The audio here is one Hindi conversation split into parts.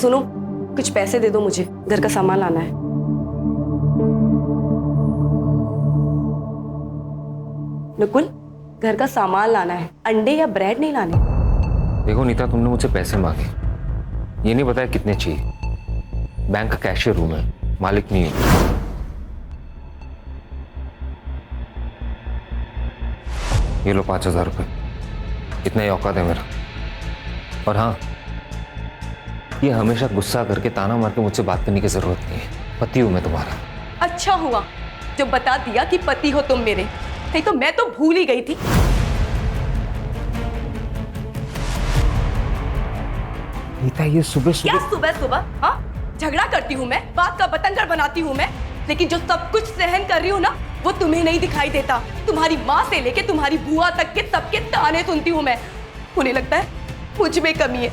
सुनो, कुछ पैसे दे दो मुझे, घर का सामान लाना है। नकुल, घर का सामान लाना है, अंडे या ब्रेड नहीं लाने। देखो नीता, तुमने मुझसे पैसे मांगे, ये नहीं बताया कितने चाहिए। बैंक का कैशियर हूं मैं, मालिक नहीं हूं। ये लो 5,000 रुपये, इतना ही औकात है मेरा। और हाँ, ये हमेशा गुस्सा करके ताना मार के मुझसे बात करने की जरूरत नहीं है। पति हूं मैं तुम्हारा। अच्छा हुआ जो बता दिया कि पति हो तुम मेरे, नहीं तो मैं तो भूल ही गई थी। नीता, ये सुबह क्या सुबह सुबह? हाँ, झगड़ा करती हूँ मैं, बात का बतंगड़ बनाती हूँ मैं, लेकिन जो सब कुछ सहन कर रही हूँ ना, वो तुम्हें नहीं दिखाई देता। तुम्हारी माँ से लेके तुम्हारी बुआ तक के सबके ताने सुनती हूँ मैं। उन्हें लगता है मुझ में कमी है,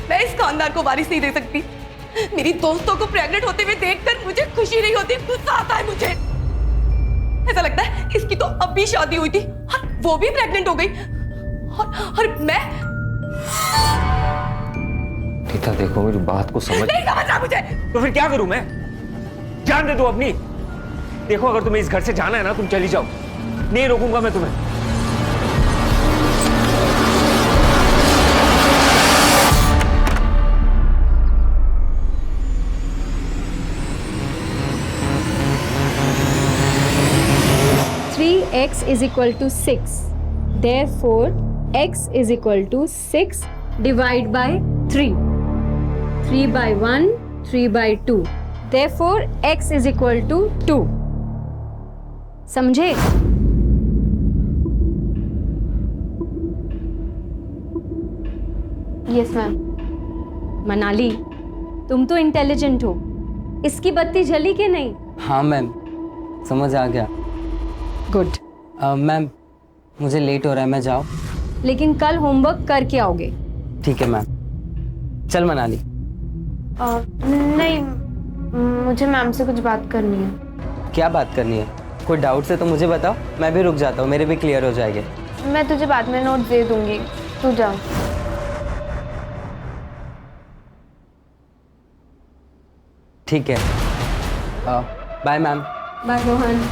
मैं इस खानदान को वारिस नहीं दे सकती। मेरी दोस्तों को प्रेग्नेंट होते हुए देखकर मुझे खुशी नहीं होती, गुस्सा आता है मुझे। ऐसा लगता है इसकी तो अभी शादी हुई थी और वो भी प्रेग्नेंट हो गई, और मैं। नीता देखो, मेरी बात को समझ। नहीं समझ रहा मुझे। तो फिर क्या करूं मैं? जान दे दो अपनी। देखो, अगर तुम्हें इस घर से जाना है ना, तुम चली जाओ, नहीं रोकूंगा मैं तुम्हें। x is equal to 6. Therefore, x is equal to 6 divided by 3. 3 by 1, 3 by 2. Therefore, x is equal to 2. समझे? Yes ma'am. मनाली, तुम तो इंटेलिजेंट हो, इसकी बत्ती जली कि नहीं? हाँ मैम, समझ आ गया। गुड। मैम, मुझे लेट हो रहा है, मैं जाऊँ? लेकिन कल होमवर्क करके आओगे। ठीक है मैम। चल मनाली। नहीं, मुझे मैम से कुछ बात करनी है। क्या बात करनी है? कोई डाउट है तो मुझे बताओ, मैं भी रुक जाता हूँ, मेरे भी क्लियर हो जाएंगे। मैं तुझे बाद में नोट दे दूंगी, तू जा। ठीक है, बाय मैम। बाय रोहन।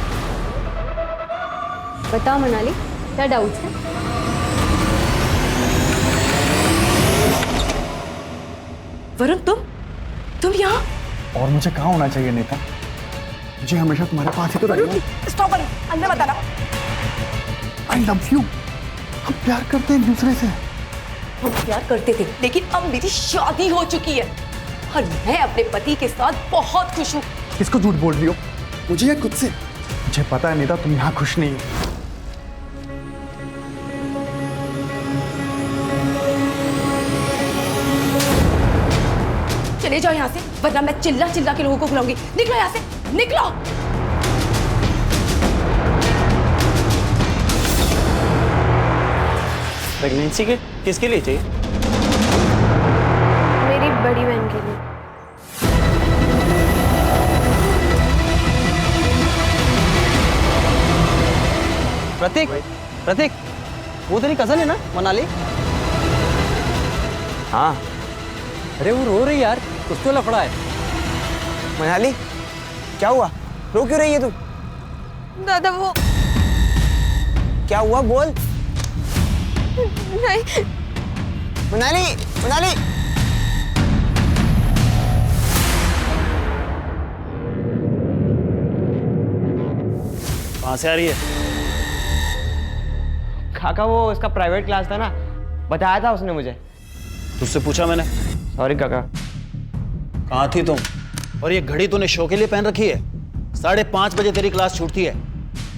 बताओ मनाली, क्या डाउट्स है? वरुण, तुम यहाँ? और मुझे कहाँ होना चाहिए नीता? मुझे हमेशा तुम्हारे पास ही तो रहना। स्टॉप, अंदर मत आना। I love you। हम प्यार करते हैं एक दूसरे से। हम प्यार करते थे, लेकिन अब मेरी शादी हो चुकी है और मैं अपने पति के साथ बहुत खुश हूँ। किसको झूठ बोल रही हो? मुझे या खुद से? मुझे पता है नीता, तुम यहाँ खुश नहीं हो। चले जाओ यहाँ से, वरना मैं चिल्ला चिल्ला के लोगों को बुलाऊंगी। निकलो यहाँ से, निकलो। प्रेगनेंसी के किसके लिए चाहिए? मेरी बड़ी बहन के लिए। प्रतीक, प्रतीक, वो तेरी कजन है ना मनाली? हाँ। अरे वो रो रही यार, कुछ तो लफड़ा है। मनाली, क्या हुआ? रो क्यों रही है तू? दादा वो क्या हुआ, बोल। नहीं। मनाली, मनाली। कहाँ से आ रही है? काका, वो इसका प्राइवेट क्लास था ना, बताया था उसने मुझे। तुझसे पूछा मैंने। सॉरी काका। कहाँ थी तुम? और ये घड़ी तूने शो के लिए पहन रखी है? 5:30 बजे तेरी क्लास छूटती है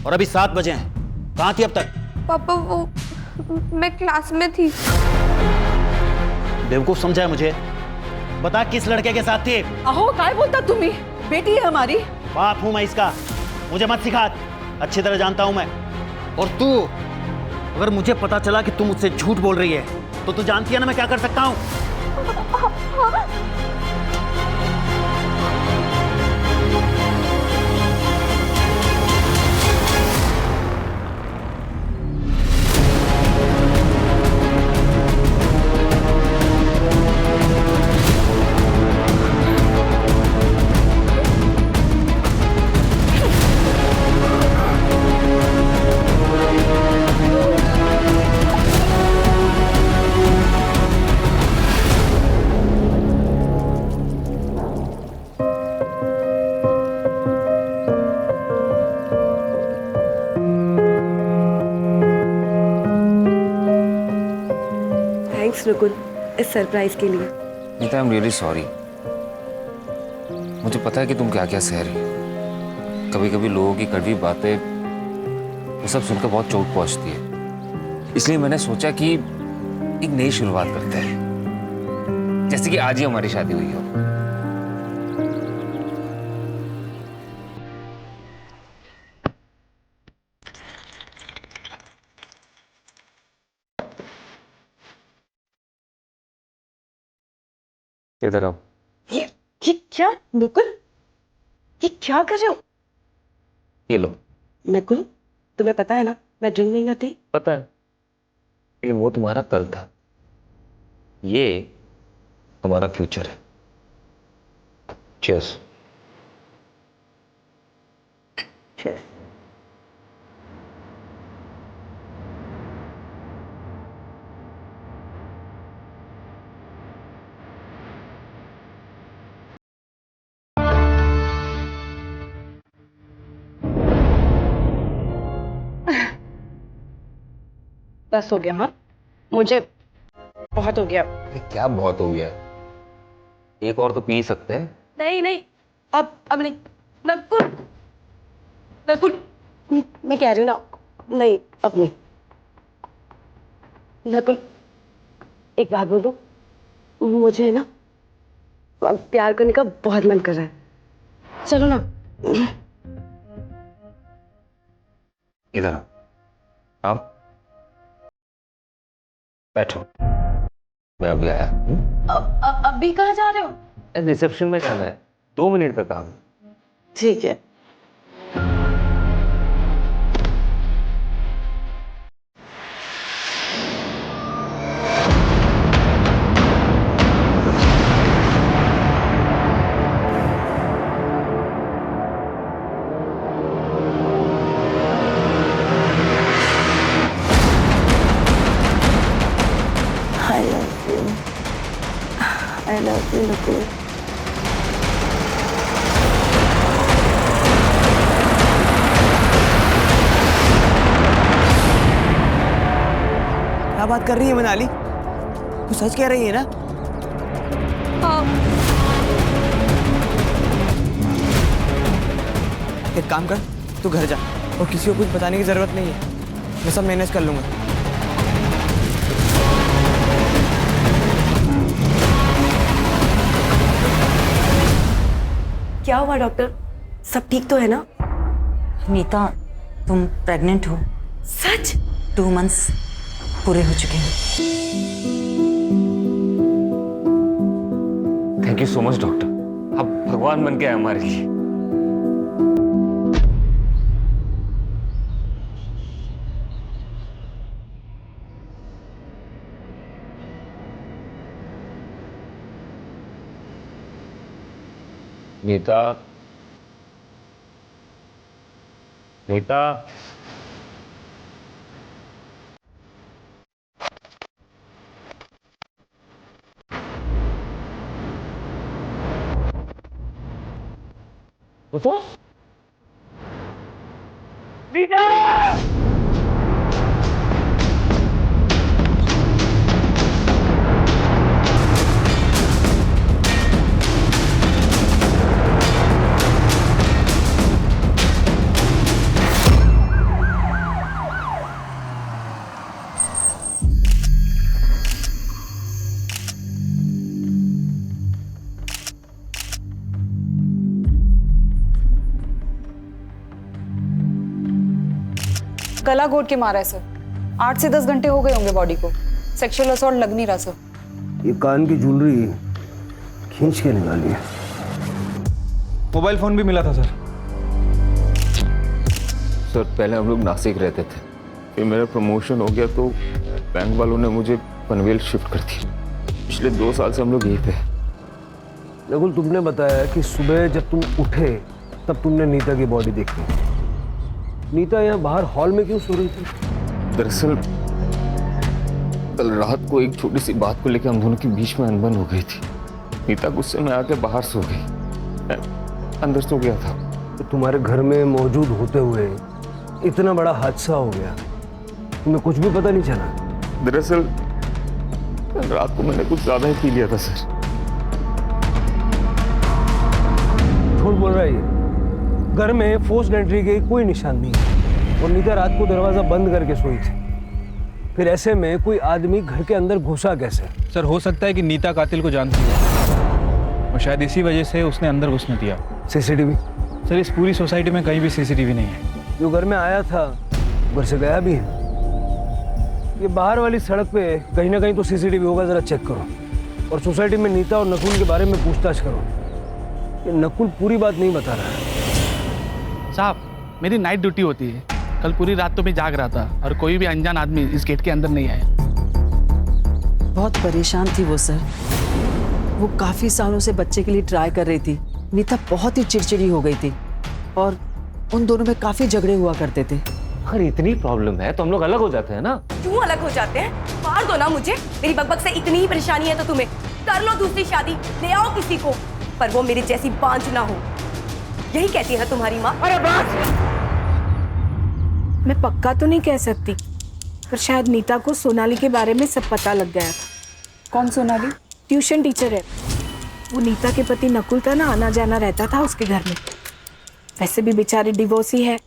और अभी 7 बजे हैं। कहाँ थी अब तक? पापा वो मैं क्लास में थी। बेवकूफ समझा है मुझे? बता, किस लड़के के साथ थी? अहो, काय बोलता तुम्ही? बेटी है हमारी। बाप हूं मैं इसका, मुझे मत सिखा, अच्छी तरह जानता हूं मैं। और तू, अगर मुझे पता चला कि तू मुझसे झूठ बोल रही है तो तू जानती है ना मैं क्या कर सकता हूं। रुकुल इस सरप्राइज के लिए। Nita, I am really sorry. मुझे पता है कि तुम क्या क्या सह रही हो। कभी कभी लोगों की कड़वी बातें वो सब सुनकर बहुत चोट पहुंचती है। इसलिए मैंने सोचा कि एक नई शुरुआत करते हैं, जैसे कि आज ही हमारी शादी हुई हो। इधर आओ। ये क्या मुकुल, ये क्या कर रहे हो? ये लो। मुकुल, तुम्हें पता है ना मैं ड्रिंक नहीं करती। पता है, लेकिन वो तुम्हारा कल था, ये हमारा फ्यूचर है। चीयर्स। बस हो गया। हाँ, मुझे बहुत हो गया। क्या बहुत हो गया? एक और तो पी सकते हैं। नहीं नहीं, अब नहीं। नकुल, नकुल, मैं कह रही हूँ ना, नहीं अब नहीं। नकुल, एक बात बोलूं, मुझे ना प्यार करने का बहुत मन कर रहा है। चलो ना। इधर आओ। बैठो, मैं अभी आया। अभी कहाँ जा रहे हो? रिसेप्शन में जाना है, 2 मिनट का काम। ठीक है। I love you, Nukul. क्या बात कर रही है मनाली? तू सच कह रही है ना? हाँ। एक काम कर, तू घर जा और किसी को कुछ बताने की जरूरत नहीं है। मैं सब मैनेज कर लूंगा। क्या हुआ डॉक्टर? सब ठीक तो है ना? नीता, तुम प्रेग्नेंट हो। सच? 2 मंथ्स पूरे हो चुके हैं। Thank you so much doctor, आप भगवान बन के आए हमारे लिए। नीता, नीता, उठो। नीता! गला घोट के मारा है सर। 8 से 10 घंटे हो गए होंगे बॉडी को। सेक्सुअल असॉल्ट लग नहीं रहा सर। ये कान की ज्वेलरी खींच के निकाली है। मोबाइल फोन भी मिला था सर। सर, पहले हम लोग नासिक रहते थे, फिर मेरा प्रमोशन हो गया तो बैंक वालों ने मुझे पनवेल शिफ्ट कर दिया। पिछले 2 साल से हम लोग यहीं पे। नकुल, तुमने बताया कि सुबह जब तुम उठे तब तुमने नीता की बॉडी देखी। नीता यहाँ बाहर हॉल में क्यों सो रही थी? दरअसल कल रात को एक छोटी सी बात को लेकर हम दोनों के बीच में अनबन हो गई थी। नीता गुस्से में आके बाहर सो गई, मैं अंदर सो गया था। तो तुम्हारे घर में मौजूद होते हुए इतना बड़ा हादसा हो गया, तुम्हें कुछ भी पता नहीं चला? दरअसल रात को मैंने कुछ ज्यादा ही पी लिया था सर। झूठ बोल रहा है ये। घर में फोर्स्ड एंट्री के कोई निशान नहीं है और नीता रात को दरवाजा बंद करके सोई थी। फिर ऐसे में कोई आदमी घर के अंदर घुसा कैसे? सर हो सकता है कि नीता कातिल को जानती है और शायद इसी वजह से उसने अंदर घुसने दिया। सीसीटीवी? सर इस पूरी सोसाइटी में कहीं भी सीसीटीवी नहीं है। जो घर में आया था घर से गया भी है। ये बाहर वाली सड़क पे कहीं ना कहीं तो सीसीटीवी होगा, जरा चेक करो। और सोसाइटी में नीता और नकुल के बारे में पूछताछ करो। ये नकुल पूरी बात नहीं बता रहा है। साहब मेरी नाइट ड्यूटी होती है, कल पूरी रात तो मैं जाग रहा था और कोई भी अनजान आदमी इस गेट के अंदर नहीं आया। बहुत परेशान थी वो सर। वो काफी सालों से बच्चे के लिए ट्राई कर रही थी। नीता बहुत ही चिड़चिड़ी हो गई थी और उन दोनों में काफी झगड़े हुआ करते थे। अगर इतनी प्रॉब्लम है तो हम लोग अलग हो जाते हैं ना। क्यों अलग हो जाते हैं? मार दो ना मुझे। मेरी बकबक से इतनी ही परेशानी है तो तुम्हें कर लो दूसरी शादी, ले आओ किसी को, पर वो मेरी जैसी बांझ ना हो। यही कहती है ना तुम्हारी माँ। अरे बस! मैं पक्का तो नहीं कह सकती, पर शायद नीता को सोनाली के बारे में सब पता लग गया था। कौन सोनाली? ट्यूशन टीचर है वो। नीता के पति नकुल का ना आना जाना रहता था उसके घर में। वैसे भी बेचारी डिवोर्सी है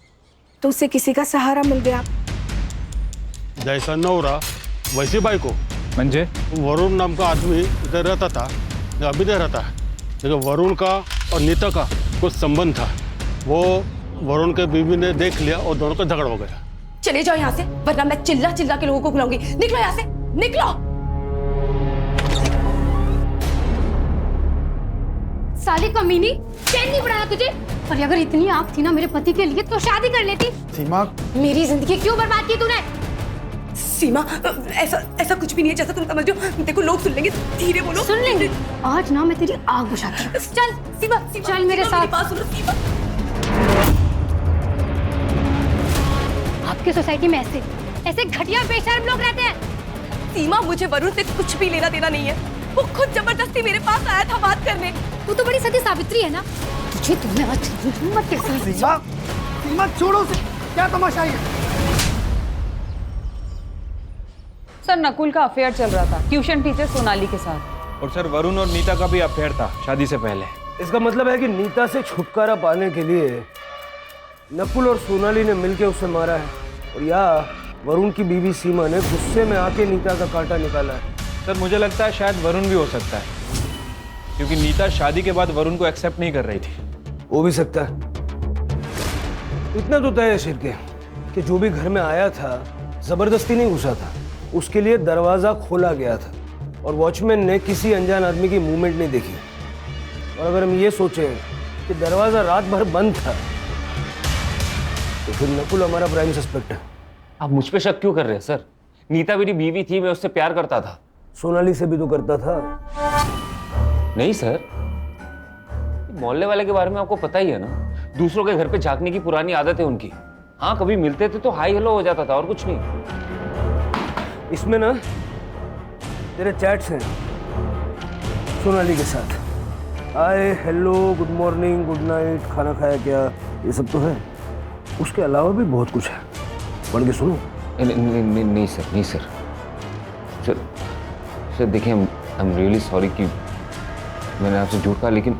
तो उसे किसी का सहारा मिल गया। जैसा नवरा वैसी बाइको। म्हणजे वरुण नाम का आदमी इधर रहता था, अभी नहीं रहता है, लेकिन वरुण का और नीता का कुछ संबंध था। वो वरुण के बीवी ने देख लिया और दोनों का झगड़ा हो गया। चले जाओ यहाँ से, वरना मैं चिल्ला चिल्ला के लोगों को बुलाऊंगी। निकलो यहाँ से, निकलो। साली कमीनी, चैन नहीं पड़ाया तुझे? और अगर इतनी आग थी ना मेरे पति के लिए तो शादी कर लेती। सीमा, मेरी जिंदगी क्यों बर्बाद की तूने? सीमा, ऐसा कुछ भी नहीं है जैसा तुम समझ रहे हो। देखो लोग सुन लेंगे, धीरे बोलो। सुन लेंगे? आज ना मैं तेरी आग बुझाती हूँ। चल सीमा, चल मेरे साथ। बात सुनो सीमा। आपकी सोसाइटी में ऐसे घटिया बेशर्म लोग रहते हैं। सीमा, मुझे वरुण से कुछ भी लेना देना नहीं है। वो खुद जबरदस्ती मेरे पास आया था बात करने। तू तो बड़ी सती सावित्री है ना। तुझे तुम्हें आज हिम्मत कैसे? सीमा, सीमा छोड़ो से, क्या तमाशा है? सर नकुल का अफेयर चल रहा था ट्यूशन टीचर सोनाली के साथ। और सर वरुण और नीता का भी अफेयर था शादी से पहले। इसका मतलब है कि नीता से छुटकारा पाने के लिए नकुल और सोनाली ने मिलकर उसे मारा है और या वरुण की बीवी सीमा ने गुस्से में आके नीता का कांटा निकाला है। सर मुझे लगता है शायद वरुण भी हो सकता है, क्योंकि नीता शादी के बाद वरुण को एक्सेप्ट नहीं कर रही थी। हो भी सकता है। इतना तो तय है शिरके कि जो भी घर में आया था जबरदस्ती नहीं घुसा था, उसके लिए दरवाजा खोला गया था और वॉचमैन ने किसी अनजान आदमी की मूवमेंट नहीं देखी। और अगर हम ये सोचें कि दरवाजा रात भर बंद था तो फिर नकुल हमारा प्राइम सस्पेक्ट है। आप मुझ पे शक क्यों कर रहे हैं सर? नीता मेरी बीवी थी, मैं उससे प्यार करता था। सोनाली से भी तो करता था। नहीं सर, मोहल्ले वाले के बारे में आपको पता ही है ना। दूसरों के घर पे झांकने की पुरानी आदत है उनकी। हाँ, कभी मिलते थे तो हाई हेलो हो जाता था और कुछ नहीं। इसमें ना तेरे चैट्स हैं सोनाली के साथ। Hi, hello, good morning, good night, खाना खाया क्या, ये सब तो है। उसके अलावा भी बहुत कुछ है, पढ़ के सुनो। नहीं सर, नहीं सर। सर देखिए, आई एम रियली सॉरी कि मैंने आपसे झूठ कहा, लेकिन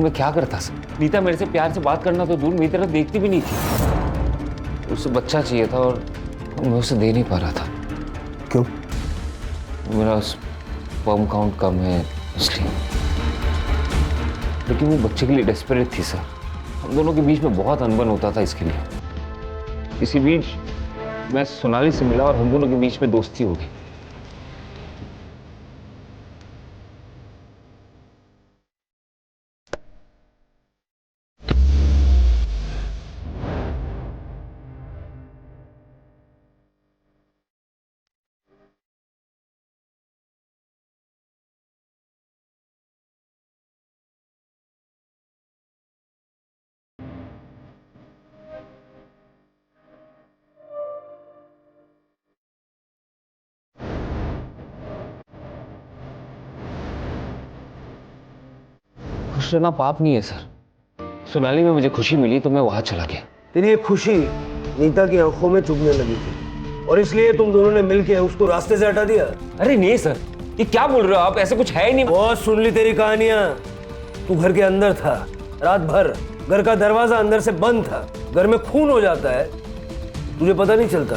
मैं क्या करता सर? नीता मेरे से प्यार से बात करना तो दूर, मेरी तरफ देखती भी नहीं थी। उसे बच्चा चाहिए था और मैं उसे दे नहीं पा रहा था। क्यों? मेरा स्पर्म काउंट कम है इसलिए। लेकिन वो बच्चे के लिए डेस्परेट थी सर। हम दोनों के बीच में बहुत अनबन होता था इसके लिए। इसी बीच मैं सोनाली से मिला और हम दोनों के बीच में दोस्ती हो गई। खुश रहना पाप नहीं है सर। सोनाली में मुझे खुशी मिली तो मैं वहां चला गया। तेरी ये खुशी नीता की आंखों में चुभने लगी थी और इसलिए तुम दोनों ने मिलके उसको रास्ते से हटा दिया? अरे नहीं सर, ये क्या बोल रहे हो आप? ऐसा कुछ है ही नहीं। बहुत सुन ली तेरी कहानियां। तू घर के अंदर था रात भर, घर का दरवाजा अंदर से बंद था, घर में खून हो जाता है, तुझे पता नहीं चलता।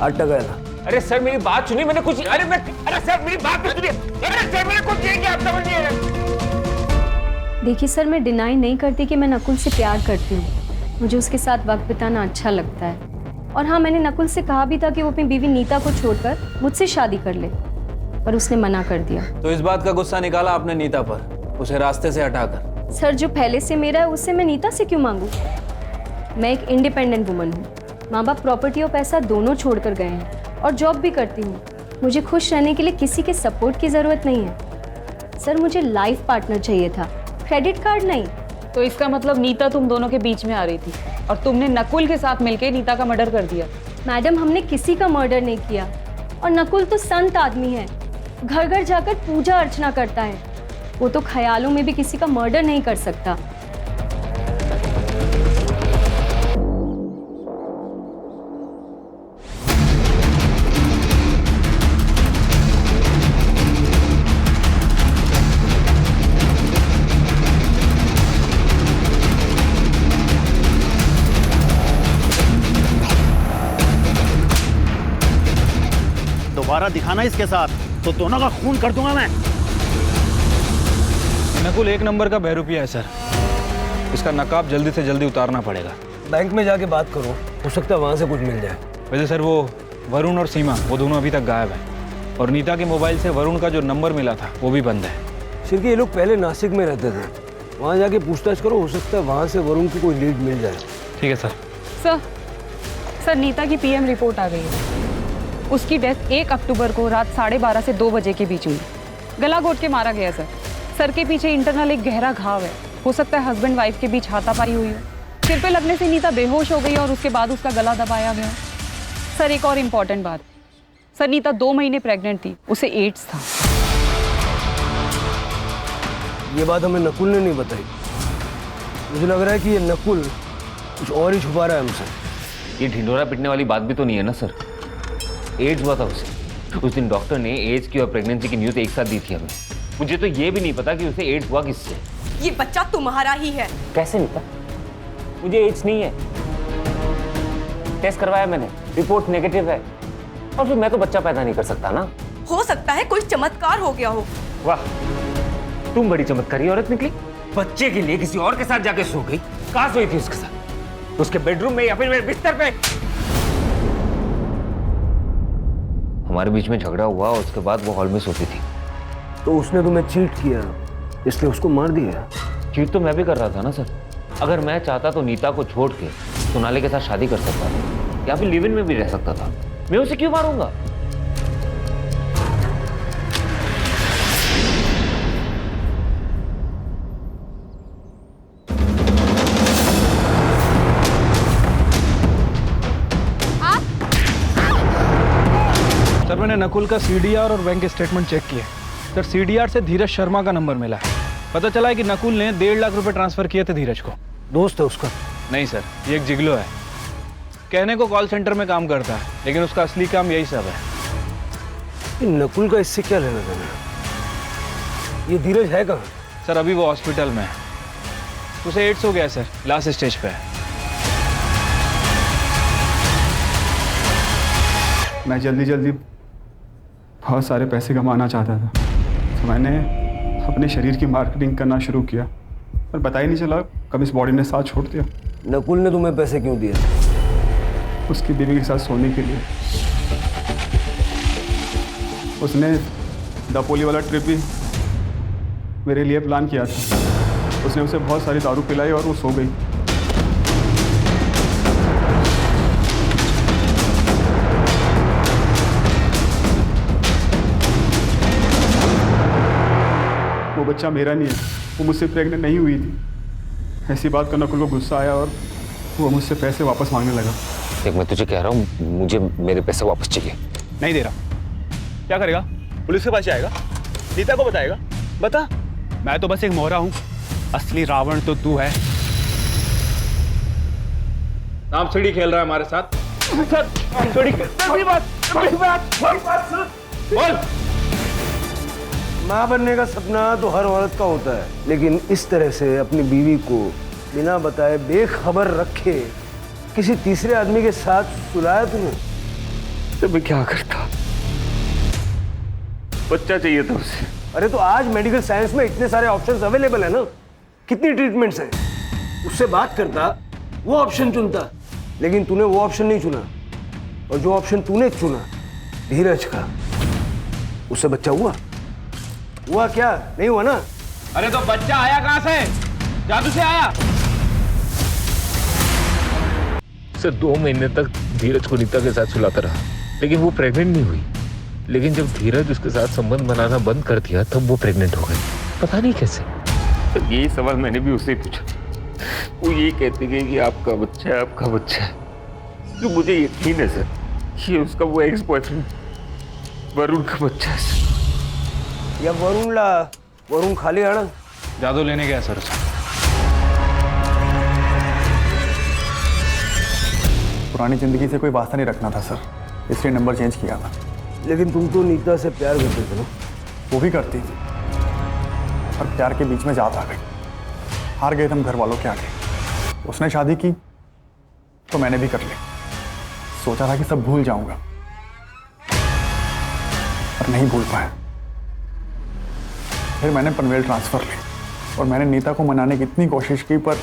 8 टका है ना? अरे सर मेरी बात सुनिए, मैंने कुछ अरे सर मेरी बात सुनिए। अरे सर मैंने कुछ नहीं किया, आप समझिए। देखिए सर, मैं डिनाई नहीं करती कि मैं नकुल से प्यार करती हूँ। मुझे उसके साथ वक्त बिताना अच्छा लगता है। और हाँ, मैंने नकुल से कहा भी था कि वो अपनी बीवी नीता को छोड़कर मुझसे शादी कर ले, पर उसने मना कर दिया। तो इस बात का गुस्सा निकाला आपने नीता पर, उसे रास्ते से हटाकर? सर, जो पहले से मेरा है उससे मैं नीता से क्यों मांगू? मैं एक इंडिपेंडेंट वुमन हूँ। माँ बाप प्रॉपर्टी और पैसा दोनों छोड़कर गए हैं और जॉब भी करती हूँ। मुझे खुश रहने के लिए किसी के सपोर्ट की ज़रूरत नहीं है। सर, मुझे लाइफ पार्टनर चाहिए था, क्रेडिट कार्ड नहीं। तो इसका मतलब नीता तुम दोनों के बीच में आ रही थी और तुमने नकुल के साथ मिलकर नीता का मर्डर कर दिया? मैडम, हमने किसी का मर्डर नहीं किया। और नकुल तो संत आदमी है, घर घर जाकर पूजा अर्चना करता है। वो तो ख्यालों में भी किसी का मर्डर नहीं कर सकता। दोबारा दिखाना इसके साथ तो दोनों का खून कर दूंगा मैं। नकुल 1 नंबर का बहरूपिया है सर, इसका नकाब जल्दी से जल्दी उतारना पड़ेगा। बैंक में जाके बात करो, हो सकता है वहां से कुछ मिल जाए। वैसे सर वो वरुण और सीमा वो दोनों अभी तक गायब हैं और नीता के मोबाइल से वरुण का जो नंबर मिला था वो भी बंद है। शिरके, ये लोग पहले नासिक में रहते थे, वहाँ जाके पूछताछ करो, हो सकता है वहाँ से वरुण की कोई लीड मिल जाए। ठीक है सर। सर, नीता की पीएम रिपोर्ट आ गई है। उसकी डेथ 1 अक्टूबर को रात 12:30 से 2 बजे के बीच हुई। गला घोट के मारा गया सर। सर के पीछे इंटरनल एक गहरा घाव है। हो सकता है हस्बैंड वाइफ के बीच हाथापाई हुई हो। सिर पे लगने से नीता बेहोश हो गई और उसके बाद उसका गला दबाया गया। सर, एक और इम्पॉर्टेंट बात। सर, नीता 2 महीने प्रेग्नेंट थी, उसे एड्स था। ये बात हमें नकुल ने नहीं बताई। मुझे लग रहा है कि ये नकुल कुछ और ही छुपा रहा है हमसे। ये ढिंडोरा पिटने वाली बात भी तो नहीं है ना सर? एड्स हुआ था उसे। उस दिन डॉक्टर ने एड्स की और प्रेगनेंसी की न्यूज़ एक साथ दी थी हमें। मुझे तो ये भी नहीं पता कि उसे एड्स हुआ किससे। ये बच्चा तुम्हारा ही है। कैसे नहीं पता? मुझे एड्स नहीं है, टेस्ट करवाया मैंने, रिपोर्ट नेगेटिव है। और फिर मैं तो बच्चा पैदा नहीं कर सकता ना। हो सकता है कोई चमत्कार हो गया हो। वाह, तुम बड़ी चमत्कारी औरत निकली। बच्चे के लिए किसी और के साथ जाके सो गई। कहाँ सोई थी उसके साथ? उसके बेडरूम में या फिर मेरे बिस्तर पे? हमारे बीच में झगड़ा हुआ और उसके बाद वो हॉल में सोती थी। तो उसने तुम्हें चीट किया इसलिए उसको मार दिया? चीट तो मैं भी कर रहा था ना सर। अगर मैं चाहता तो नीता को छोड़ के सोनाली के साथ शादी कर सकता था या फिर लिव इन में भी रह सकता था। मैं उसे क्यों मारूंगा? सर, मैंने नकुल का सीडीआर और बैंक स्टेटमेंट चेक किए। सर, सीडीआर से धीरज शर्मा का नंबर मिला है। पता चला है कि नकुल ने 1.5 लाख रुपए ट्रांसफर किए थे धीरज को। दोस्त है उसका? नहीं सर, ये एक जिगलो है। कहने को कॉल सेंटर में काम करता है, लेकिन उसका असली काम यही सब है। नकुल का इससे क्या लेना देना? ये धीरज है कहाँ? सर, अभी वो हॉस्पिटल में है। उसे एड्स हो गया सर, लास्ट स्टेज पे है। मैं जल्दी जल्दी बहुत सारे पैसे कमाना चाहता था, तो मैंने अपने शरीर की मार्केटिंग करना शुरू किया और पता ही नहीं चला कब इस बॉडी ने साथ छोड़ दिया। नकुल ने तुम्हें पैसे क्यों दिए? उसकी बीवी के साथ सोने के लिए। उसने दापोली वाला ट्रिप भी मेरे लिए प्लान किया था। उसने उसे बहुत सारी दारू पिलाई और वो सो गई। वो बच्चा मेरा नहीं है, वो मुझसे प्रेग्नेंट नहीं हुई थी। ऐसी बात का नकुल को गुस्सा आया और वो मुझसे पैसे वापस मांगने लगा। देख, मैं तुझे कह रहा हूँ, मुझे मेरे पैसे वापस चाहिए। नहीं दे रहा। क्या करेगा? पुलिस के पास जाएगा? नीता को बताएगा? बता। मैं तो बस एक मोहरा हूँ, असली रावण तो तू है। सांप सीढ़ी खेल रहा है हमारे साथ। सर थोड़ी बड़ी बात बोल। माँ बनने का सपना तो हर औरत का होता है, लेकिन इस तरह से अपनी बीवी को बिना बताए बेखबर रखे किसी तीसरे आदमी के साथ सुलाया तुमने? तो मैं क्या करता? बच्चा चाहिए था उसे। अरे तो आज मेडिकल साइंस में इतने सारे ऑप्शंस अवेलेबल है ना, कितनी ट्रीटमेंट्स हैं। उससे बात करता, वो ऑप्शन चुनता, लेकिन तूने वो ऑप्शन नहीं चुना। और जो ऑप्शन तूने चुना धीरज का, उससे बच्चा हुआ क्या? नहीं हुआ ना? अरे तो बच्चा आया कहाँ से? जादू से आया? सर 2 महीने तक धीरज को नीता के साथ सुलाता रहा, लेकिन वो प्रेग्नेंट नहीं हुई। लेकिन जब धीरज उसके साथ संबंध बनाना बंद कर दिया तब वो प्रेग्नेंट हो गई। पता नहीं कैसे। तो यही सवाल मैंने भी उससे पूछा। वो यही कहती गई कि आपका बच्चा है, आपका बच्चा है। तो मुझे यकीन है सर कि उसका वो एक्स बॉयफ्रेंड वरुण का बच्चा है सर। या वरुण खाली आना जादू लेने गया सर। पुरानी जिंदगी से कोई वास्ता नहीं रखना था सर, इसलिए नंबर चेंज किया था। लेकिन तुम तो नीता से प्यार करते थे ना? वो भी करती थी, पर प्यार के बीच में जात आ गई। हार गए हम घर वालों के आगे। उसने शादी की तो मैंने भी कर ली। सोचा था कि सब भूल जाऊंगा, पर नहीं भूल पाया। फिर मैंने पनवेल ट्रांसफर ली और मैंने नीता को मनाने की इतनी कोशिश की, पर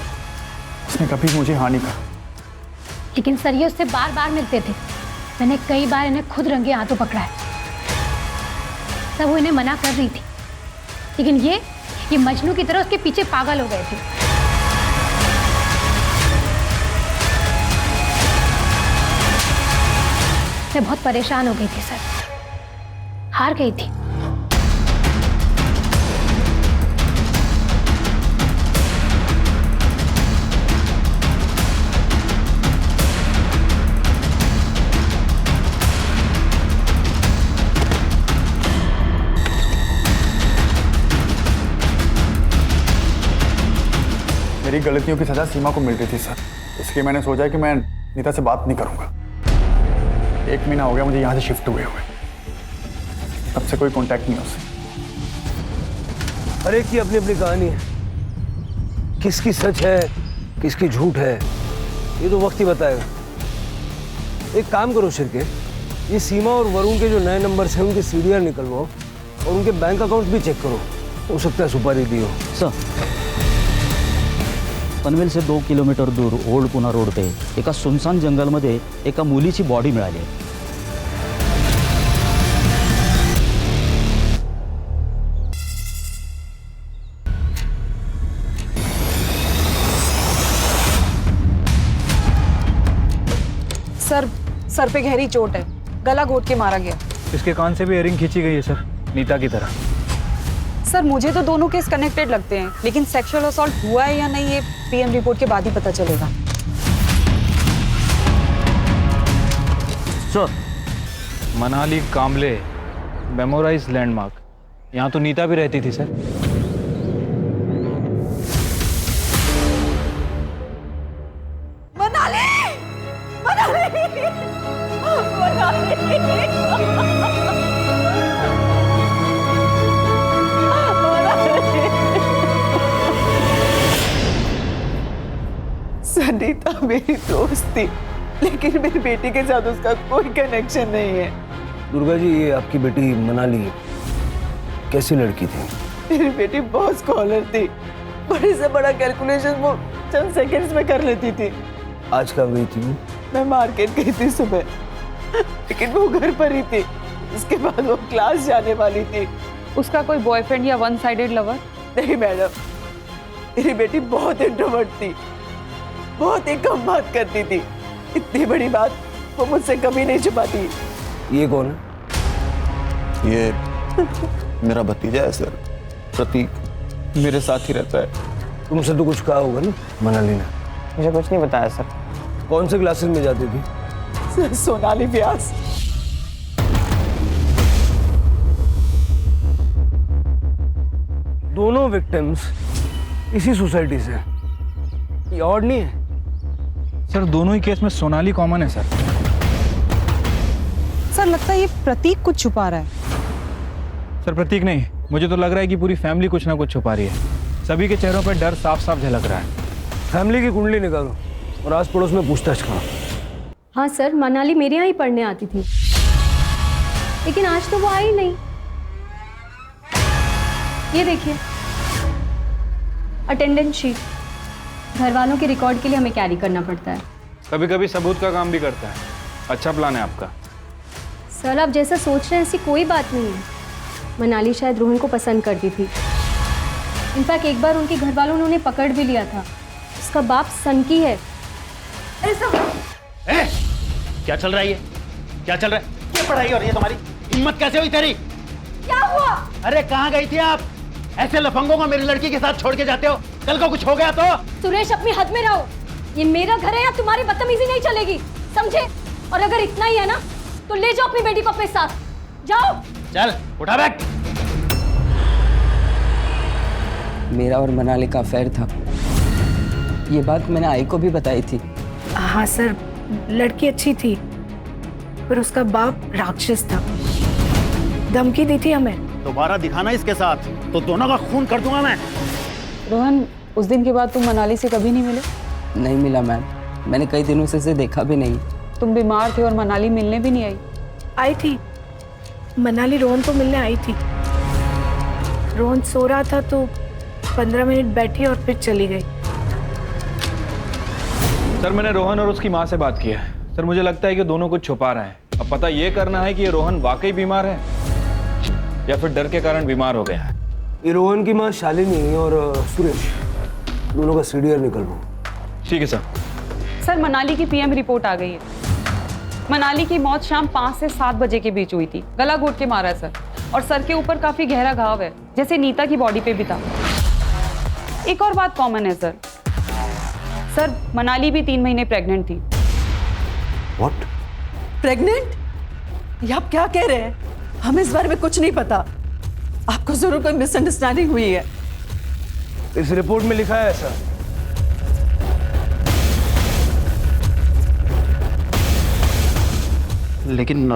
उसने कभी मुझे हाँ नहीं कहा। लेकिन सर ये उससे बार बार मिलते थे। मैंने कई बार इन्हें खुद रंगे हाथों पकड़ा है। सब वो इन्हें मना कर रही थी, लेकिन ये मजनू की तरह उसके पीछे पागल हो गए थे। मैं बहुत परेशान हो गई थी सर, हार गई थी। मेरी गलतियों की सजा सीमा को मिल रही थी सर, इसलिए मैंने सोचा कि मैं नीता से बात नहीं करूंगा। 1 महीना हो गया मुझे यहाँ से शिफ्ट हुए तब से कोई कांटेक्ट नहीं उससे। हर एक की अपनी अपनी कहानी है, किसकी सच है किसकी झूठ है ये तो वक्त ही बताएगा। एक काम करो शिरके, ये सीमा और वरुण के जो नए नंबर हैं उनके सीडीआर निकलवाओ और उनके बैंक अकाउंट भी चेक करो, हो सकता है सुपारी दी हो। सर पनवेल से 2 किलोमीटर दूर ओल्ड पुणा रोड पे एका सुनसान जंगलमध्ये एका मुलीची बॉडी मिळाली आहे। सर पे गहरी चोट है, गला घोट के मारा गया। इसके कान से भी इयरिंग खींची गई है सर, नीता की तरह। सर मुझे तो दोनों केस कनेक्टेड लगते हैं, लेकिन सेक्सुअल असॉल्ट हुआ है या नहीं ये पीएम रिपोर्ट के बाद ही पता चलेगा। सर मनाली कामले मेमोराइज लैंडमार्क, यहाँ तो नीता भी रहती थी सर। सनीता मेरी दोस्त थी, लेकिन मेरी बेटी के साथ उसका कोई कनेक्शन नहीं है। दुर्गा जी, ये आपकी बेटी मनाली कैसी लड़की थी? मेरी बेटी बहुत स्कॉलर थी, बड़े से बड़ा कैलकुलेशन वो चंद सेकंड्स में कर लेती थी। आज कहाँ गई थी वो? मैं मार्केट गई थी सुबह, लेकिन वो घर पर ही थी। इसके बाद वो क्लास जाने वाली थी। उसका कोई बॉयफ्रेंड या वन साइडेड लवर? नहीं मैडम, मेरी बेटी बहुत इंट्रोवर्ट थी, बहुत ही कम बात करती थी। इतनी बड़ी बात वो मुझसे कभी नहीं छुपाती। ये कौन है? ये मेरा भतीजा है सर, प्रतीक। मेरे साथ ही रहता है। तुमसे तो कुछ कहा होगा ना मनाली ने? मुझे कुछ नहीं बताया सर। कौन से क्लासेस में जाती थी? सर सोनाली व्यास। दोनों विक्टिम्स इसी सोसाइटी से हैं। ये ऑड नहीं है? सर दोनों ही केस में सोनाली कॉमन है सर। सर लगता है ये प्रतीक कुछ छुपा रहा है। सर प्रतीक नहीं, मुझे तो लग रहा है कि पूरी फैमिली कुछ ना कुछ छुपा रही है। सभी के चेहरों पर डर साफ साफ झलक रहा है। फैमिली की कुंडली निकालो और आस पड़ोस में पूछताछ करो। हाँ सर, मनाली मेरे यहाँ ही पढ़ने आती थी, लेकिन आज तो वो आई नहीं। ये देखिए अटेंडेंस शीट, घर वालों के रिकॉर्ड के लिए हमें कैरी करना पड़ता है। कभी कभी सबूत का काम भी करता है। अच्छा प्लान है आपका। सर आप जैसा सोच रहे हैं ऐसी कोई बात नहीं है। मनाली शायद रोहन को पसंद करती थी। इनफैक्ट एक बार उनके घर वालों ने उन्हें पकड़ भी लिया था। उसका बाप सनकी है। क्या चल रहा है ये? क्या चल रहा है? क्या पढ़ाई हो रही है तुम्हारी? हिम्मत कैसे हुई तेरी? क्या हुआ? अरे कहाँ गई थी आप? ऐसे लफंगों को मेरी लड़की के साथ छोड़ के जाते हो? कल को कुछ हो गया तो? सुरेश अपनी हद में रहो। ये मेरा घर है, या तुम्हारी बदतमीजी नहीं चलेगी, समझे? और अगर इतना ही है ना तो ले जाओ अपनी बेटी को अपने साथ। जाओ। चल उठा बैग। मेरा और मनाली का अफेयर था। ये बात मैंने आई को भी बताई थी। हाँ सर, लड़की अच्छी थी पर उसका बाप राक्षस था। धमकी दी थी हमें। दोबारा दिखाना इसके साथ तो दोनों का खून कर दूंगा मैं। रोहन, उस दिन के बाद तुम मनाली से कभी नहीं मिले? नहीं मिला मैम, मैंने कई दिनों से इसे देखा भी नहीं। तुम बीमार थे और मनाली मिलने भी नहीं आई? आई थी, मनाली रोहन को मिलने आई थी। रोहन सो रहा था तो 15 मिनट बैठी और फिर चली गई। सर मैंने रोहन और उसकी माँ से बात की है। सर मुझे लगता है कि दोनों कुछ छुपा रहे हैं। अब पता ये करना है कि ये रोहन वाकई बीमार है या फिर डर के कारण बीमार हो गया है। ये रोहन की माँ शालिनी और सुरेश दोनों का सीडीआर निकलवाओ। ठीक है सर। सर मनाली की पीएम रिपोर्ट आ गई है। मनाली की मौत शाम 5 से 7 बजे के बीच हुई थी। गला घोट के मारा है सर, और सर के ऊपर काफी गहरा घाव है, जैसे नीता की बॉडी पे भी था। एक और बात कॉमन है सर। सर मनाली भी 3 महीने प्रेग्नेंट थी। व्हाट? प्रेग्नेंट? ये आप क्या कह रहे हैं? हमें इस बारे में कुछ नहीं पता। आपको जरूर कोई मिसअंडरस्टैंडिंग हुई है। इस रिपोर्ट में लिखा है ऐसा। लेकिन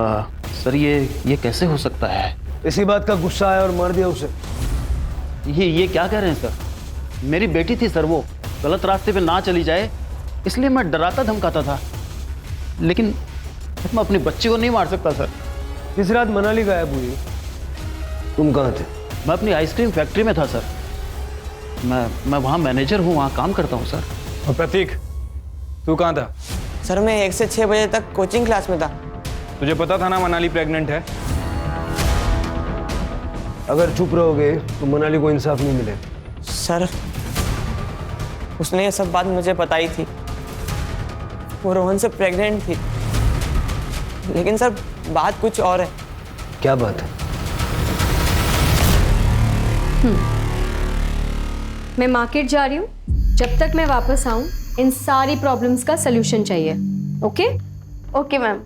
सर ये कैसे हो सकता है? इसी बात का गुस्सा आया और मार दिया उसे। ये क्या कह रहे हैं सर? मेरी बेटी थी सर, वो गलत रास्ते पे ना चली जाए इसलिए मैं डराता धमकाता था, लेकिन मैं अपनी बच्ची को नहीं मार सकता सर। इस रात मनाली गायब हुई, तुम कहाँ थे? मैं अपनी आइसक्रीम फैक्ट्री में था सर। मैं वहाँ मैनेजर हूँ, वहाँ काम करता हूँ सर। और प्रतीक, तू कहाँ था? सर मैं 1 से 6 बजे तक कोचिंग क्लास में था। तुझे पता था ना मनाली प्रेग्नेंट है? अगर चुप रहोगे तो मनाली को इंसाफ नहीं मिले। सर उसने ये सब बात मुझे बताई थी। वो रोहन से प्रेग्नेंट थी, लेकिन सर बात कुछ और है। क्या बात है? मैं मार्केट जा रही हूँ। जब तक मैं वापस आऊँ इन सारी प्रॉब्लम्स का सलूशन चाहिए। ओके? Okay ma'am.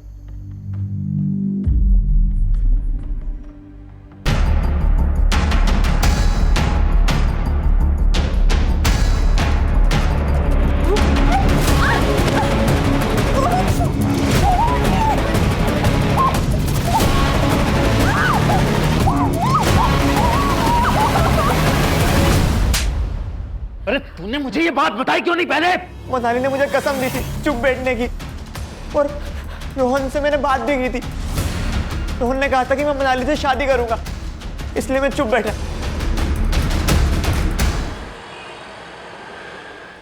अरे तूने मुझे ये बात बताई क्यों नहीं पहले? मनाली ने मुझे कसम दी थी चुप बैठने की, और रोहन से मैंने बात भी की थी। रोहन ने कहा था कि मैं मनाली से शादी करूंगा, इसलिए मैं चुप बैठा।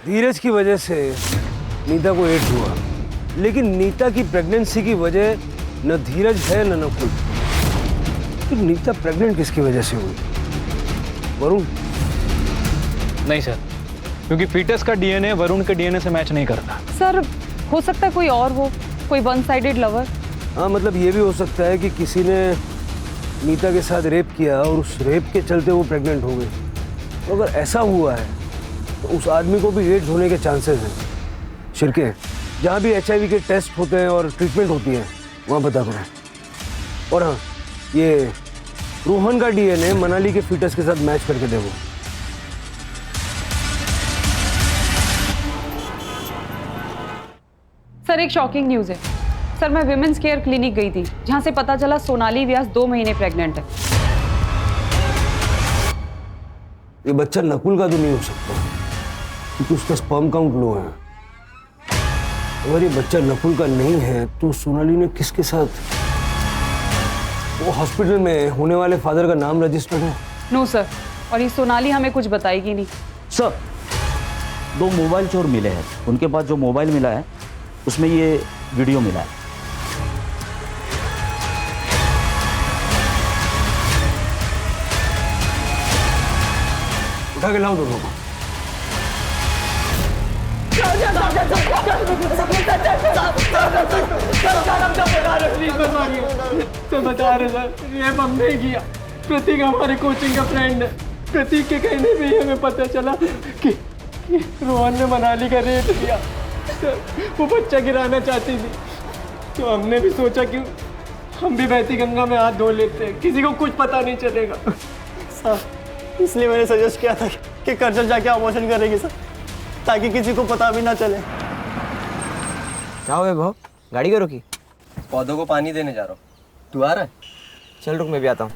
धीरज की वजह से नीता को एड्स हुआ, लेकिन नीता की प्रेगनेंसी की वजह न धीरज है न नकुल। तो नीता प्रेग्नेंट किसकी वजह से हुई? वरुण? नहीं सर, क्योंकि फीटस का डीएनए वरुण के डीएनए से मैच नहीं करता। सर हो सकता है कोई और हो, कोई वन साइडेड लवर। हाँ, मतलब ये भी हो सकता है कि किसी ने नीता के साथ रेप किया और उस रेप के चलते वो प्रेग्नेंट हो गई। तो अगर ऐसा हुआ है तो उस आदमी को भी एड्स होने के चांसेस हैं। शिरके, जहाँ भी HIV के टेस्ट होते हैं और ट्रीटमेंट होती है वहाँ पता करो। और हाँ, ये रोहन का डीएनए मनाली के फीटस के साथ मैच करके देखो। सर एक शॉकिंग न्यूज़ है। सर मैं विमेंस केयर क्लिनिक गई थी, जहाँ से पता चला सोनाली व्यास 2 महीने प्रेग्नेंट है। ये बच्चा नकुल का तो नहीं हो सकता, क्योंकि उसका स्पर्म काउंट लो है। अगर ये बच्चा नकुल का नहीं है तो सोनाली ने किसके साथ? वो हॉस्पिटल में होने वाले फादर का नाम रजिस्टर्ड है? नो सर, और ये सोनाली हमें कुछ बताएगी नहीं। सर 2 मोबाइल चोर मिले हैं, उनके पास जो मोबाइल मिला है उसमें ये वीडियो मिला है। उठा के लाओ दोनों को। तो बता रहे सर, ये हमने किया। प्रतीक हमारे कोचिंग का फ्रेंड है। प्रतीक के कहने पे ही हमें पता चला कि रोहन ने मनाली का रेप किया। सर वो बच्चा गिराना चाहती थी, तो हमने भी सोचा कि हम भी बहती गंगा में हाथ धो लेते हैं, किसी को कुछ पता नहीं चलेगा। सर इसलिए मैंने सजेस्ट किया था कि कर्जल जाके अबॉर्शन करेगी सर, ताकि किसी को पता भी ना चले। क्या हुआ भाव? गाड़ी क्यों रोकी? पौधों को पानी देने जा रहा हूँ। तू आ रहा है? चल रुक, मैं भी आता हूँ।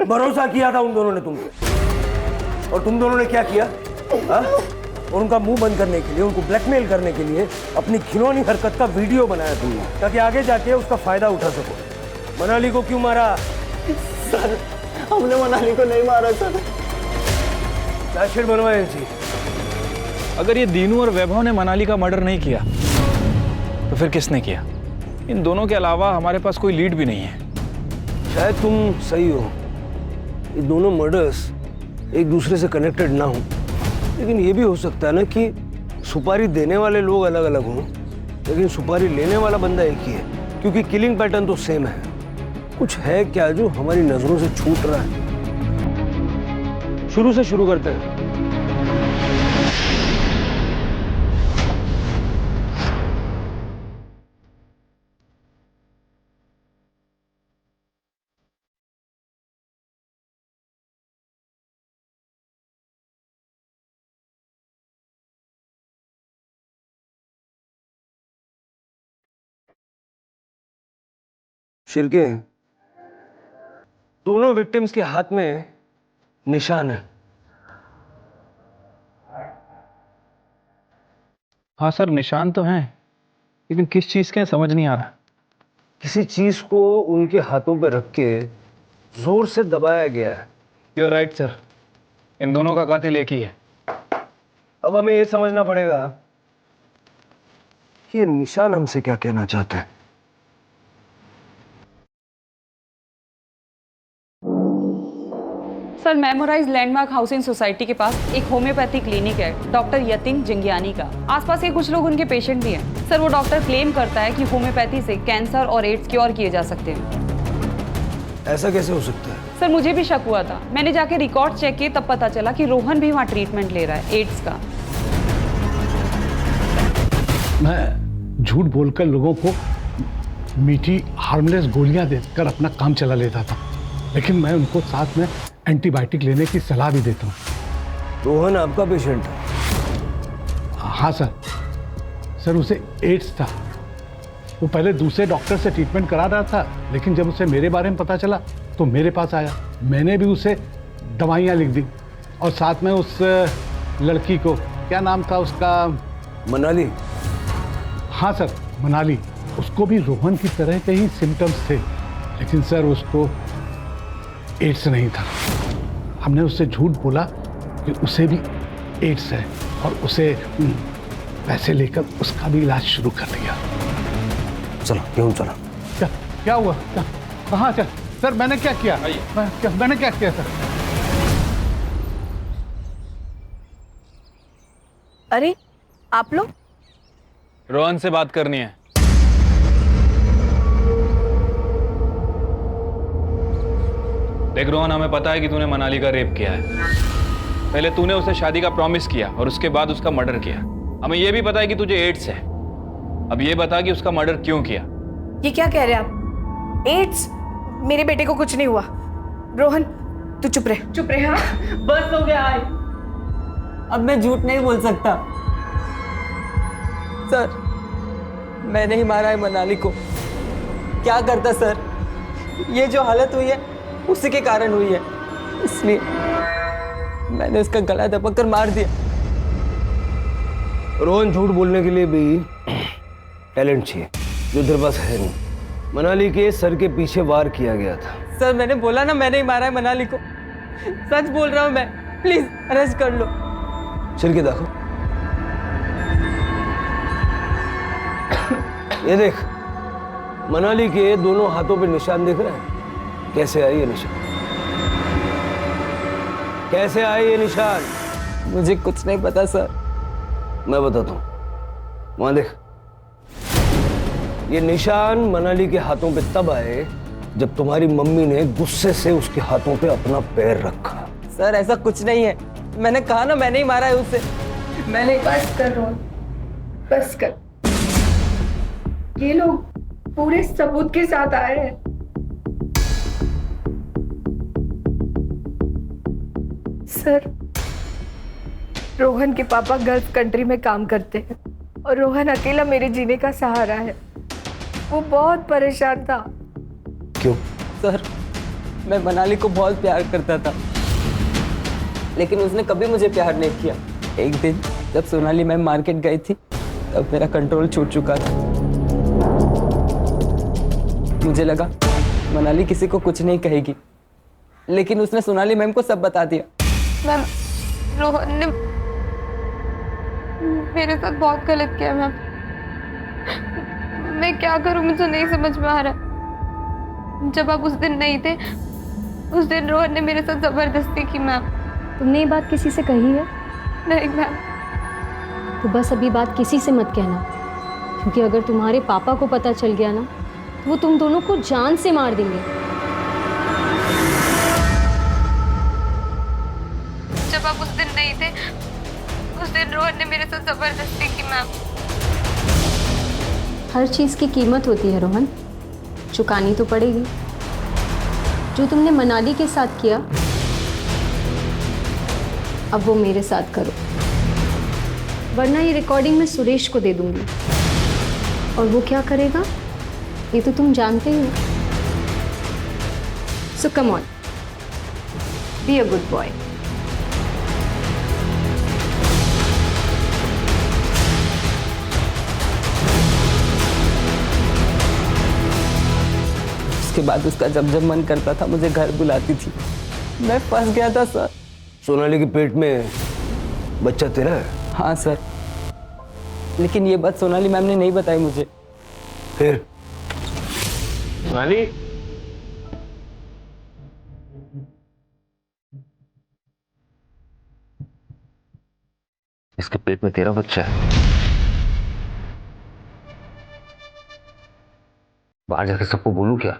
भरोसा किया था उन दोनों ने तुम पे, और तुम दोनों ने क्या किया? और उनका मुंह बंद करने के लिए, उनको ब्लैकमेल करने के लिए अपनी घिनौनी हरकत का वीडियो बनाया तुमने, ताकि आगे जाके उसका फायदा उठा सको। मनाली को क्यों मारा? सर हमने मनाली को नहीं मारा सर। चार्जशीट बनवाए थी। अगर ये दीनू और वैभव ने मनाली का मर्डर नहीं किया तो फिर किसने किया? इन दोनों के अलावा हमारे पास कोई लीड भी नहीं है। शायद तुम सही हो, ये दोनों मर्डर्स एक दूसरे से कनेक्टेड ना हो, लेकिन ये भी हो सकता है ना कि सुपारी देने वाले लोग अलग अलग हों, लेकिन सुपारी लेने वाला बंदा एक ही है, क्योंकि किलिंग पैटर्न तो सेम है। कुछ है क्या जो हमारी नजरों से छूट रहा है? शुरू से शुरू करते हैं। शिर्के, दोनों विक्टिम्स के हाथ में निशान है। हाँ सर, निशान तो हैं, लेकिन किस चीज के हैं समझ नहीं आ रहा। किसी चीज को उनके हाथों पर रख के जोर से दबाया गया है। You're right सर, इन दोनों का कातिल एक ही है। अब हमें ये समझना पड़ेगा कि ये निशान हमसे क्या कहना चाहते हैं। Sir memorize landmark housing society के पास एक होम्योपैथी क्लिनिक है, डॉक्टर यतिन जिंगियानी का। आसपास के कुछ लोग उनके पेशेंट भी हैं। सर वो डॉक्टर क्लेम करता है कि होम्योपैथी से कैंसर और एड्स क्योर किए जा सकते हैं। ऐसा कैसे हो सकता है? सर मुझे भी शक हुआ था, मैंने जाके रिकॉर्ड चेक किए, तब पता चला कि रोहन भी वहाँ ट्रीटमेंट ले रहा है एड्स का। मैं झूठ बोलकर लोगों को मीठी हार्मलेस गोलियां देकर अपना काम चला लेता था, लेकिन मैं उनको साथ में एंटीबायोटिक लेने की सलाह भी देता हूँ। रोहन आपका पेशेंट है? हाँ सर उसे एड्स था। वो पहले दूसरे डॉक्टर से ट्रीटमेंट करा रहा था, लेकिन जब उसे मेरे बारे में पता चला तो मेरे पास आया। मैंने भी उसे दवाइयाँ लिख दी, और साथ में उस लड़की को, क्या नाम था उसका? मनाली। हाँ सर, मनाली। उसको भी रोहन की तरह के ही सिम्टम्स थे, लेकिन सर उसको एड्स नहीं था। हमने उससे झूठ बोला कि उसे भी एड्स है, और उसे पैसे लेकर उसका भी इलाज शुरू कर दिया। चलो क्यों चला? क्या हुआ? कहाँ? सर मैंने क्या किया? मैंने क्या किया सर? अरे आप लोग? रोहन से बात करनी है। देख रोहन, हमें पता है कि तूने मनाली का रेप किया है। पहले तूने उसे शादी का प्रॉमिस किया और उसके बाद उसका मर्डर किया। हमें यह भी पता है कि तुझे एड्स है, अब ये बता कि उसका मर्डर क्यों किया? ये क्या कह रहे हैं आप? एड्स? मेरे बेटे को कुछ नहीं हुआ। रोहन तू चुप रहे, चुप रहे। हाँ बस हो गया आई, अब मैं झूठ नहीं बोल सकता। सर मैंने ही मारा है मनाली को। क्या करता सर, ये जो हालत हुई है उसी के कारण हुई है, इसलिए मैंने उसका गला दबा कर मार दिया। रोहन, झूठ बोलने के लिए भी टैलेंट चाहिए जो तेरे पास है नहीं। मनाली के सर के पीछे वार किया गया था। सर मैंने बोला ना मैंने ही मारा है मनाली को, सच बोल रहा हूँ मैं, प्लीज अरेस्ट कर लो। चल के देखो, ये देख मनाली के दोनों हाथों पे निशान दिख रहे हैं। कैसे आई ये निशान? कैसे आई ये निशान? मुझे कुछ नहीं पता सर। मैं बताता हूं, वहां देख, ये निशान मनाली के हाथों पे तब आए जब तुम्हारी मम्मी ने गुस्से से उसके हाथों पे अपना पैर रखा। सर ऐसा कुछ नहीं है, मैंने कहा ना मैंने ही मारा है उसे। मैंने बस कर रोहन, बस कर। ये लोग पूरे सबूत के साथ आए हैं। सर रोहन के पापा गल्फ कंट्री में काम करते हैं और रोहन अकेला मेरे जीने का सहारा है। वो बहुत परेशान था। क्यों? सर मैं मनाली को बहुत प्यार करता था, लेकिन उसने कभी मुझे प्यार नहीं किया। एक दिन जब सोनाली मैम मार्केट गई थी तब मेरा कंट्रोल छूट चुका था। मुझे लगा मनाली किसी को कुछ नहीं कहेगी, लेकिन उसने सोनाली मैम को सब बता दिया। मैम रोहन ने मेरे साथ बहुत गलत किया मैम। मैं क्या करूं मुझे नहीं समझ में आ रहा। जब आप उस दिन नहीं थे, उस दिन रोहन ने मेरे साथ जबरदस्ती की मैम। तुमने ये बात किसी से कही है? नहीं मैम। तो बस अभी बात किसी से मत कहना, क्योंकि अगर तुम्हारे पापा को पता चल गया ना तो वो तुम दोनों को जान से मार देंगे। जब आप उस दिन नहीं थे, उस दिन रोहन ने मेरे साथ जबरदस्ती की मैम। हर चीज़ की कीमत होती है रोहन, चुकानी तो पड़ेगी। जो तुमने मनाली के साथ किया अब वो मेरे साथ करो, वरना ये रिकॉर्डिंग मैं सुरेश को दे दूंगी और वो क्या करेगा ये तो तुम जानते ही हो। So come on, be a good boy. उसके बाद उसका जब जब मन करता था मुझे घर बुलाती थी। मैं फंस गया था सर। सोनाली के पेट में बच्चा तेरा है? हाँ सर, लेकिन ये बात सोनाली मैम ने नहीं बताई मुझे। फिर? सोनाली, इसके पेट में तेरा बच्चा है? बाहर जाके सबको बोलूं क्या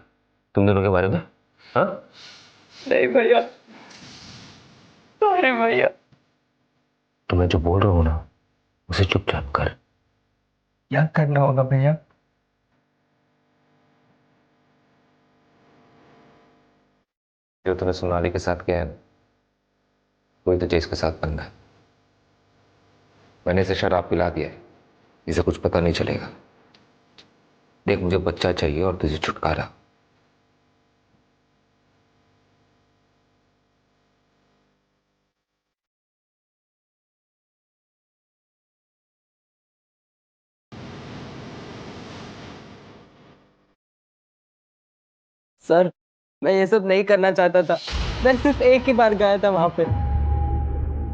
तुम दोनों के बारे में? हाँ? नहीं भैया, सॉरी भैया। तो मैं जो बोल रहा हूं ना उसे चुपचाप कर। क्या करना होगा भैया? जो तूने सोनाली के साथ किया है वही तुझे इसके साथ बनना है। मैंने इसे शराब पिला दिया है, इसे कुछ पता नहीं चलेगा। देख मुझे बच्चा चाहिए और तुझे छुटकारा। सर मैं ये सब नहीं करना चाहता था। मैं सिर्फ एक ही बार गया था वहां पे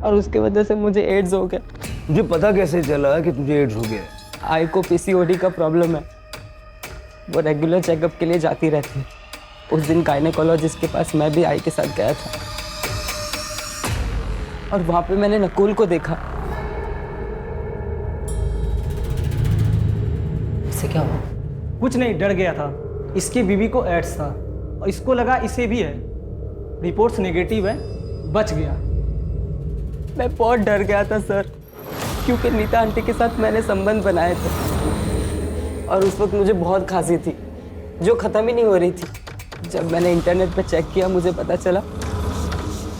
और उसके वजह से मुझे एड्स हो गया। तुझे पता कैसे चला कि तुझे एड्स हो गया? आई को पीसीओडी का प्रॉब्लम है, वो रेगुलर चेकअप के लिए जाती रहती है। उस दिन गायनेकोलॉजिस्ट के पास मैं भी आई के साथ गया था और वहां पे मैंने नकुल को देखा। इससे क्या हुआ? कुछ नहीं, डर गया था। इसकी बीवी को एड्स था और इसको लगा इसे भी है। रिपोर्ट्स नेगेटिव है, बच गया। मैं बहुत डर गया था सर, क्योंकि नीता आंटी के साथ मैंने संबंध बनाए थे। और उस वक्त मुझे बहुत खांसी थी जो ख़त्म ही नहीं हो रही थी। जब मैंने इंटरनेट पर चेक किया मुझे पता चला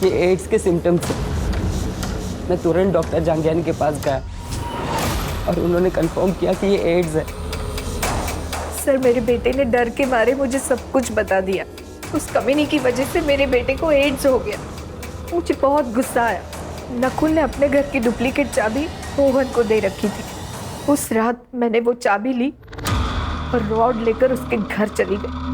ये एड्स के सिम्टम्स हैं। मैं तुरंत डॉक्टर जांगियानी के पास गया और उन्होंने कंफर्म किया कि ये एड्स है। सर मेरे बेटे ने डर के मारे मुझे सब कुछ बता दिया। उस कमीनी की वजह से मेरे बेटे को एड्स हो गया। मुझे बहुत गुस्सा आया। नकुल ने अपने घर की डुप्लीकेट चाबी रोहन को दे रखी थी। उस रात मैंने वो चाबी ली और रॉड लेकर उसके घर चली गई।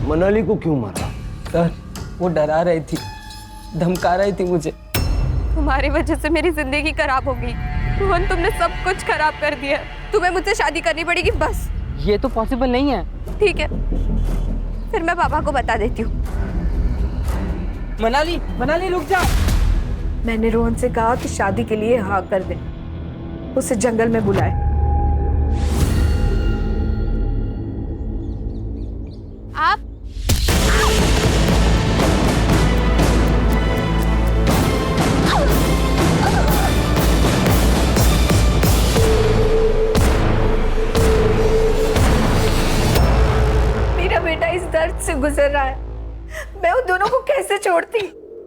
मनाली को क्यों मारा? सर वो डरा रही थी, धमका रही थी मुझे। तुम्हारी वजह से मेरी जिंदगी खराब हो गई रोहन, तुमने सब कुछ खराब कर दिया। तुम्हें मुझसे शादी करनी पड़ेगी बस। ये तो पॉसिबल नहीं है। ठीक है, फिर मैं पापा को बता देती हूँ। मनाली, मनाली रुक जा। मैंने रोहन से कहा कि शादी के लिए हाँ कर दे, उसे जंगल में बुलाए। आप मेरा बेटा इस दर्द से गुजर रहा है, मैं उन दोनों को कैसे छोड़ती?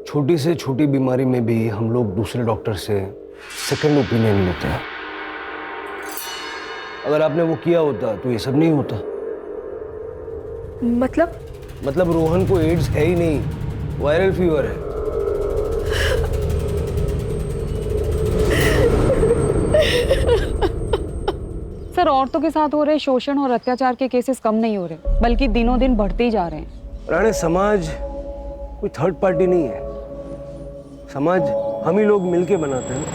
छोटी से छोटी बीमारी में भी हम लोग दूसरे डॉक्टर से सेकंड ओपिनियन लेते हैं। अगर आपने वो किया होता तो ये सब नहीं होता। मतलब रोहन को एड्स है ही नहीं, वायरल फीवर है। सर औरतों के साथ हो रहे शोषण और अत्याचार के केसेस कम नहीं हो रहे, बल्कि दिनों दिन बढ़ते ही जा रहे हैं। राणे, समाज कोई थर्ड पार्टी नहीं है। समाज हम ही लोग मिलके बनाते हैं।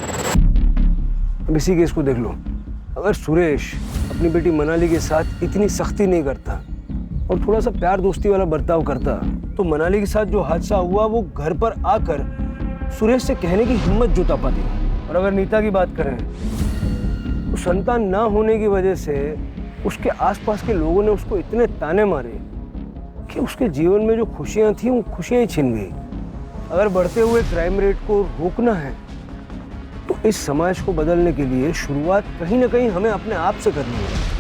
अब इसी केस को देख लो। अगर सुरेश अपनी बेटी मनाली के साथ इतनी सख्ती नहीं करता और थोड़ा सा प्यार दोस्ती वाला बर्ताव करता तो मनाली के साथ जो हादसा हुआ वो घर पर आकर सुरेश से कहने की हिम्मत जुटा पाती। और अगर नीता की बात करें तो संतान ना होने की वजह से उसके आसपास के लोगों ने उसको इतने ताने मारे कि उसके जीवन में जो खुशियां थी वो खुशियां ही छिन गई। अगर बढ़ते हुए क्राइम रेट को रोकना है तो इस समाज को बदलने के लिए शुरुआत कहीं ना कहीं हमें अपने आप से करनी है।